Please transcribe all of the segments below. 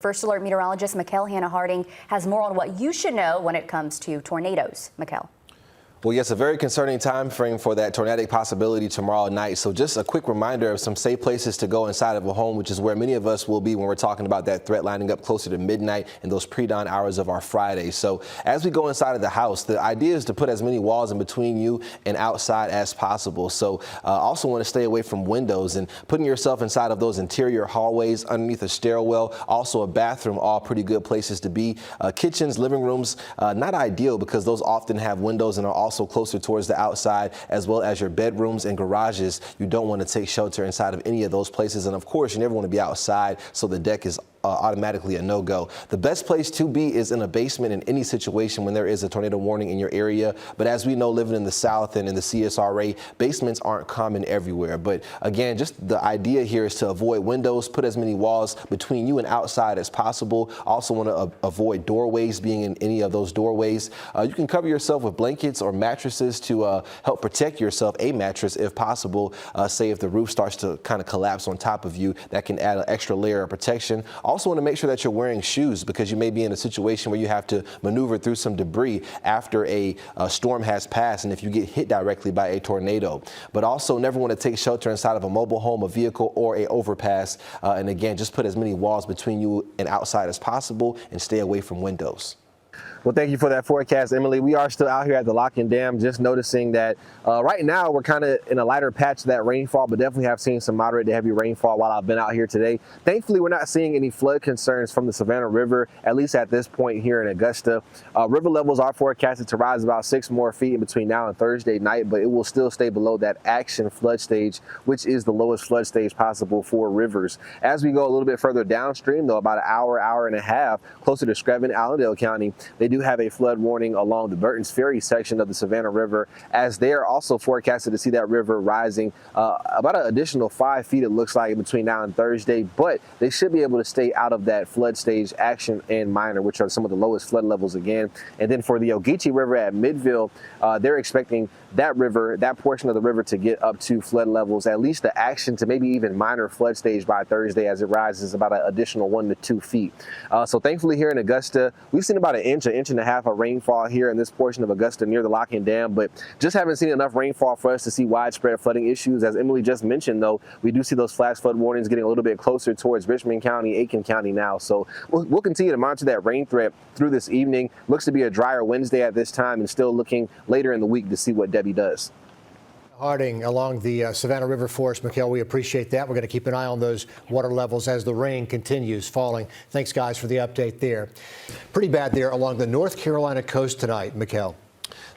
First Alert meteorologist Mikel Harding has more on what you should know when it comes to tornadoes. Mikel. Well, yes, a very concerning time frame for that tornadic possibility tomorrow night. So just a quick reminder of some safe places to go inside of a home, which is where many of us will be when we're talking about that threat lining up closer to midnight in those pre-dawn hours of our Friday. So as we go inside of the house, the idea is to put as many walls in between you and outside as possible. So also want to stay away from windows and putting yourself inside of those interior hallways, underneath a stairwell, also a bathroom, all pretty good places to be. Kitchens, living rooms, not ideal because those often have windows and are also closer towards the outside, as well as your bedrooms and garages. You don't want to take shelter inside of any of those places. And of course, you never want to be outside, so the deck is automatically a no-go. The best place to be is in a basement in any situation when there is a tornado warning in your area. But as we know, living in the South and in the CSRA, basements aren't common everywhere. But again, just the idea here is to avoid windows, put as many walls between you and outside as possible. Also want to avoid doorways, being in any of those doorways. You can cover yourself with blankets or mattresses to help protect yourself, a mattress if possible. Say if the roof starts to kind of collapse on top of you, that can add an extra layer of protection. Also want to make sure that you're wearing shoes because you may be in a situation where you have to maneuver through some debris after a storm has passed and if you get hit directly by a tornado. But also never want to take shelter inside of a mobile home, a vehicle, or a overpass. And again, just put as many walls between you and outside as possible and stay away from windows. Well, thank you for that forecast, Emily. We are still out here at the Lock and Dam, just noticing that right now we're kind of in a lighter patch of that rainfall, but definitely have seen some moderate to heavy rainfall while I've been out here today. Thankfully, we're not seeing any flood concerns from the Savannah River, at least at this point here in Augusta. River levels are forecasted to rise about 6 more feet in between now and Thursday night, but it will still stay below that action flood stage, which is the lowest flood stage possible for rivers. As we go a little bit further downstream, though, about an hour and a half, closer to Screven, Allendale County, they do have a flood warning along the Burton's Ferry section of the Savannah River, as they are also forecasted to see that river rising about an additional 5 feet, it looks like, between now and Thursday, but they should be able to stay out of that flood stage action and minor, which are some of the lowest flood levels again. And then for the Ogeechee River at Midville, they're expecting that river, that portion of the river, to get up to flood levels, at least the action to maybe even minor flood stage by Thursday, as it rises about an additional 1 to 2 feet. So thankfully here in Augusta, we've seen about an inch and a half of rainfall here in this portion of Augusta near the Lock and Dam, but just haven't seen enough rainfall for us to see widespread flooding issues. As Emily just mentioned, though, we do see those flash flood warnings getting a little bit closer towards Richmond County, Aiken County now. So we'll continue to monitor that rain threat through this evening. Looks to be a drier Wednesday at this time, and still looking later in the week to see what Debbie does. Harding along the Savannah River for us. Mikel, we appreciate that. We're going to keep an eye on those water levels as the rain continues falling. Thanks, guys, for the update there. Pretty bad there along the North Carolina coast tonight, Mikel.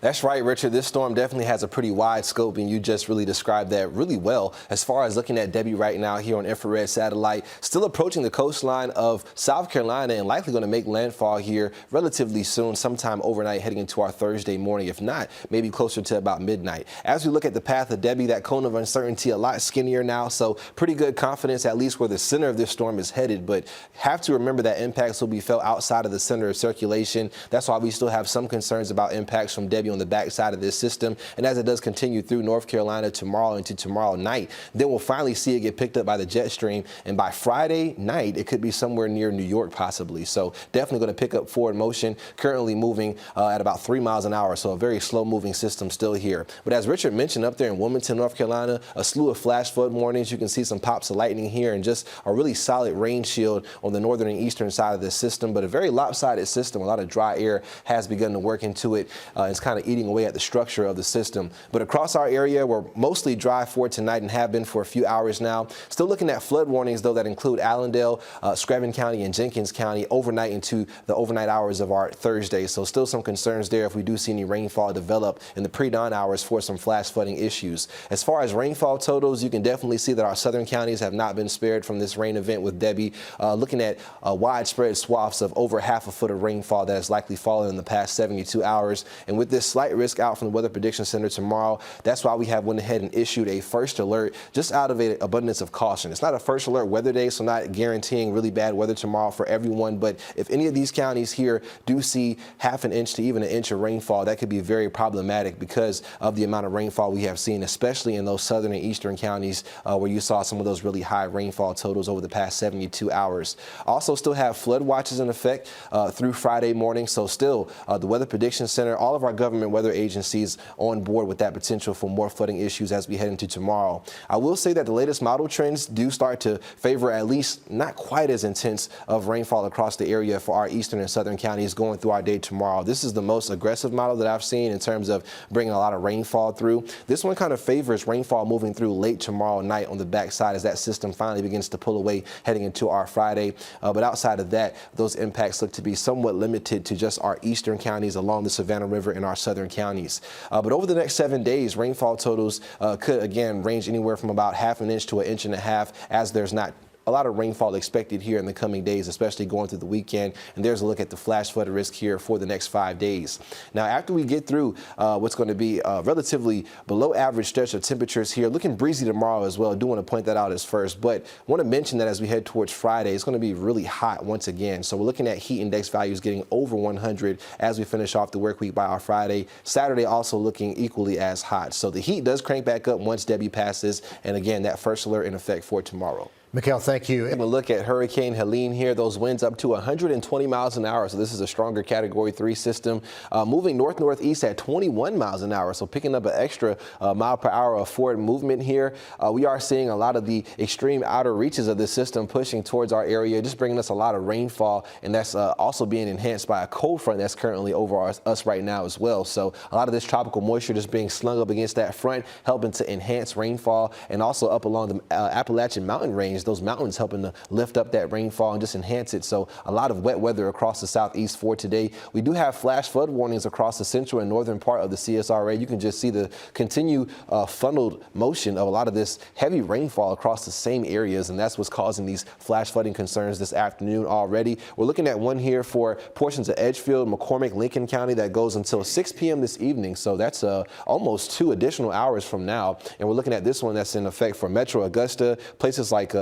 That's right, Richard. This storm definitely has a pretty wide scope, and you just really described that really well. As far as looking at Debbie right now here on infrared satellite, still approaching the coastline of South Carolina and likely going to make landfall here relatively soon, sometime overnight heading into our Thursday morning. If not, maybe closer to about midnight. As we look at the path of Debbie, that cone of uncertainty a lot skinnier now, so pretty good confidence at least where the center of this storm is headed, but have to remember that impacts will be felt outside of the center of circulation. That's why we still have some concerns about impacts from Debbie on the backside of this system, and as it does continue through North Carolina tomorrow into tomorrow night, then we'll finally see it get picked up by the jet stream, and by Friday night it could be somewhere near New York possibly. So definitely going to pick up forward motion, currently moving at about 3 miles an hour, so a very slow moving system still here. But as Richard mentioned, up there in Wilmington, North Carolina, a slew of flash flood warnings. You can see some pops of lightning here and just a really solid rain shield on the northern and eastern side of this system, but a very lopsided system. A lot of dry air has begun to work into it. It's kind of eating away at the structure of the system. But across our area, we're mostly dry for tonight and have been for a few hours now. Still looking at flood warnings, though, that include Allendale, Screven County, and Jenkins County overnight into the overnight hours of our Thursday. So still some concerns there if we do see any rainfall develop in the pre-dawn hours for some flash flooding issues. As far as rainfall totals, you can definitely see that our southern counties have not been spared from this rain event with Debbie. Looking at widespread swaths of over half a foot of rainfall that has likely fallen in the past 72 hours. And with this is slight risk out from the Weather Prediction Center tomorrow. That's why we have went ahead and issued a first alert just out of an abundance of caution. It's not a first alert weather day, so not guaranteeing really bad weather tomorrow for everyone. But if any of these counties here do see half an inch to even an inch of rainfall, that could be very problematic because of the amount of rainfall we have seen, especially in those southern and eastern counties where you saw some of those really high rainfall totals over the past 72 hours. Also still have flood watches in effect through Friday morning. So still the Weather Prediction Center, all of our government weather agencies on board with that potential for more flooding issues as we head into tomorrow. I will say that the latest model trends do start to favor at least not quite as intense of rainfall across the area for our eastern and southern counties going through our day tomorrow. This is the most aggressive model that I've seen in terms of bringing a lot of rainfall through. This one kind of favors rainfall moving through late tomorrow night on the backside as that system finally begins to pull away heading into our Friday. But outside of that, those impacts look to be somewhat limited to just our eastern counties along the Savannah River in our southern counties. But over the next 7 days, rainfall totals could again range anywhere from about half an inch to an inch and a half as there's not a lot of rainfall expected here in the coming days, especially going through the weekend. And there's a look at the flash flood risk here for the next 5 days. Now, after we get through what's going to be a relatively below average stretch of temperatures here, looking breezy tomorrow as well. I do want to point that out as first, but want to mention that as we head towards Friday, it's going to be really hot once again. So we're looking at heat index values getting over 100 as we finish off the work week by our Friday. Saturday also looking equally as hot. So the heat does crank back up once Debby passes. And again, that first alert in effect for tomorrow. Mikel, thank you. Taking a look at Hurricane Helene here, those winds up to 120 miles an hour. So this is a stronger Category 3 system moving north-northeast at 21 miles an hour. So picking up an extra mile per hour of forward movement here. We are seeing a lot of the extreme outer reaches of the system pushing towards our area, just bringing us a lot of rainfall. And that's also being enhanced by a cold front that's currently over us right now as well. So a lot of this tropical moisture just being slung up against that front, helping to enhance rainfall, and also up along the Appalachian mountain range. Those mountains helping to lift up that rainfall and just enhance it. So a lot of wet weather across the southeast for today. We do have flash flood warnings across the central and northern part of the CSRA. You can just see the continued funneled motion of a lot of this heavy rainfall across the same areas, and that's what's causing these flash flooding concerns this afternoon already. We're looking at one here for portions of Edgefield, McCormick, Lincoln County that goes until 6 p.m. this evening. So that's almost 2 additional hours from now. And we're looking at this one that's in effect for Metro Augusta, places like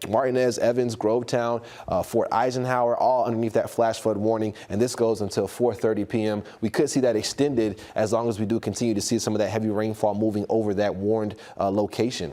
Martinez, Evans, Grovetown, Fort Eisenhower, all underneath that flash flood warning. And this goes until 4:30 p.m. We could see that extended as long as we do continue to see some of that heavy rainfall moving over that warned location.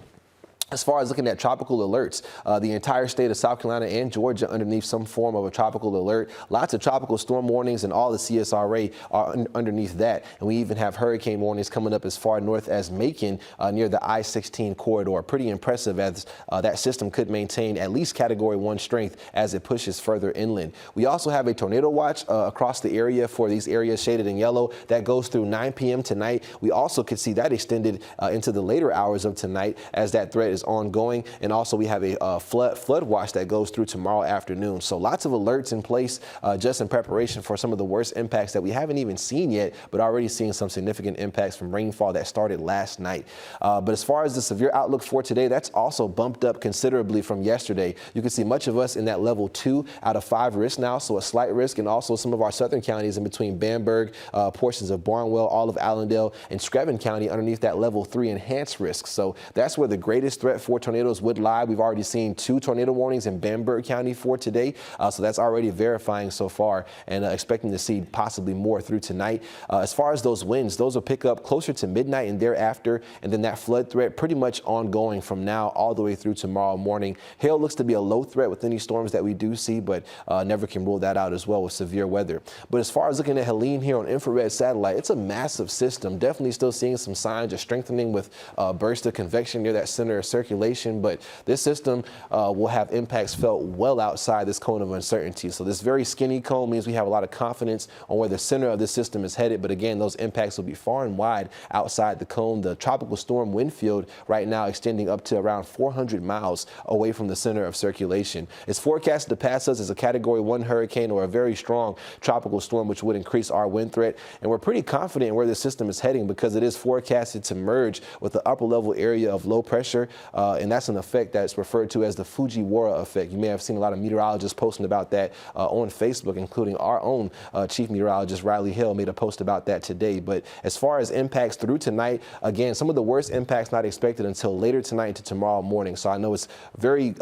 As far as looking at tropical alerts, the entire state of South Carolina and Georgia underneath some form of a tropical alert. Lots of tropical storm warnings and all the CSRA are underneath that. And we even have hurricane warnings coming up as far north as Macon near the I-16 corridor. Pretty impressive as that system could maintain at least Category 1 strength as it pushes further inland. We also have a tornado watch across the area for these areas shaded in yellow that goes through 9 p.m. tonight. We also could see that extended into the later hours of tonight as that threat is ongoing. And also we have a flood watch that goes through tomorrow afternoon. So lots of alerts in place just in preparation for some of the worst impacts that we haven't even seen yet, but already seeing some significant impacts from rainfall that started last night. But as far as the severe outlook for today, that's also bumped up considerably from yesterday. You can see much of us in that level 2 out of 5 risk now, so a slight risk, and also some of our southern counties in between Bamberg, portions of Barnwell, all of Allendale, and Screven County underneath that level 3 enhanced risk. So that's where the greatest threat for tornadoes would lie. We've already seen 2 tornado warnings in Bamberg County for today, so that's already verifying so far, and expecting to see possibly more through tonight. As far as those winds, those will pick up closer to midnight and thereafter, and then that flood threat pretty much ongoing from now all the way through tomorrow morning. Hail looks to be a low threat with any storms that we do see, but never can rule that out as well with severe weather. But as far as looking at Helene here on infrared satellite, it's a massive system. Definitely still seeing some signs of strengthening with bursts of convection near that center of circulation, but this system will have impacts felt well outside this cone of uncertainty. So this very skinny cone means we have a lot of confidence on where the center of this system is headed, but again, those impacts will be far and wide outside the cone. The tropical storm wind field right now extending up to around 400 miles away from the center of circulation. It's forecasted to pass us as a Category 1 hurricane or a very strong tropical storm, which would increase our wind threat. And we're pretty confident in where the system is heading because it is forecasted to merge with the upper level area of low pressure and that's an effect that's referred to as the Fujiwara effect. You may have seen a lot of meteorologists posting about that on Facebook, including our own chief meteorologist, Riley Hill, made a post about that today. But as far as impacts through tonight, again, some of the worst impacts not expected until later tonight into tomorrow morning. So I know it's very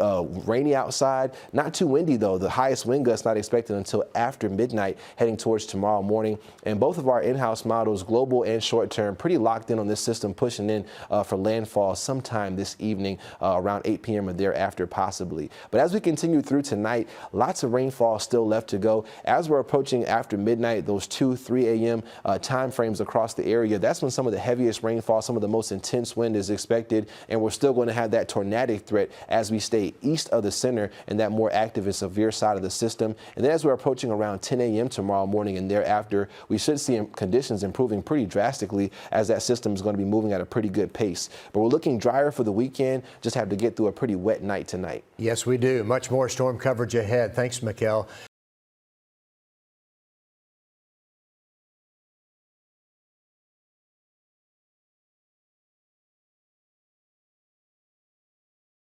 rainy outside, not too windy though. The highest wind gusts not expected until after midnight, heading towards tomorrow morning. And both of our in-house models, global and short term, pretty locked in on this system, pushing in for landfall sometime this evening around 8 p.m. or thereafter possibly. But as we continue through tonight, lots of rainfall still left to go. As we're approaching after midnight, those 2, 3 a.m. Time frames across the area, that's when some of the heaviest rainfall, some of the most intense wind is expected, and we're still going to have that tornadic threat as we stay east of the center and that more active and severe side of the system. And then as we're approaching around 10 a.m. tomorrow morning and thereafter, we should see conditions improving pretty drastically as that system is going to be moving at a pretty good pace. But we're looking drier for the weekend, just have to get through a pretty wet night tonight. Yes, we do. Much more storm coverage ahead. Thanks, Mikel.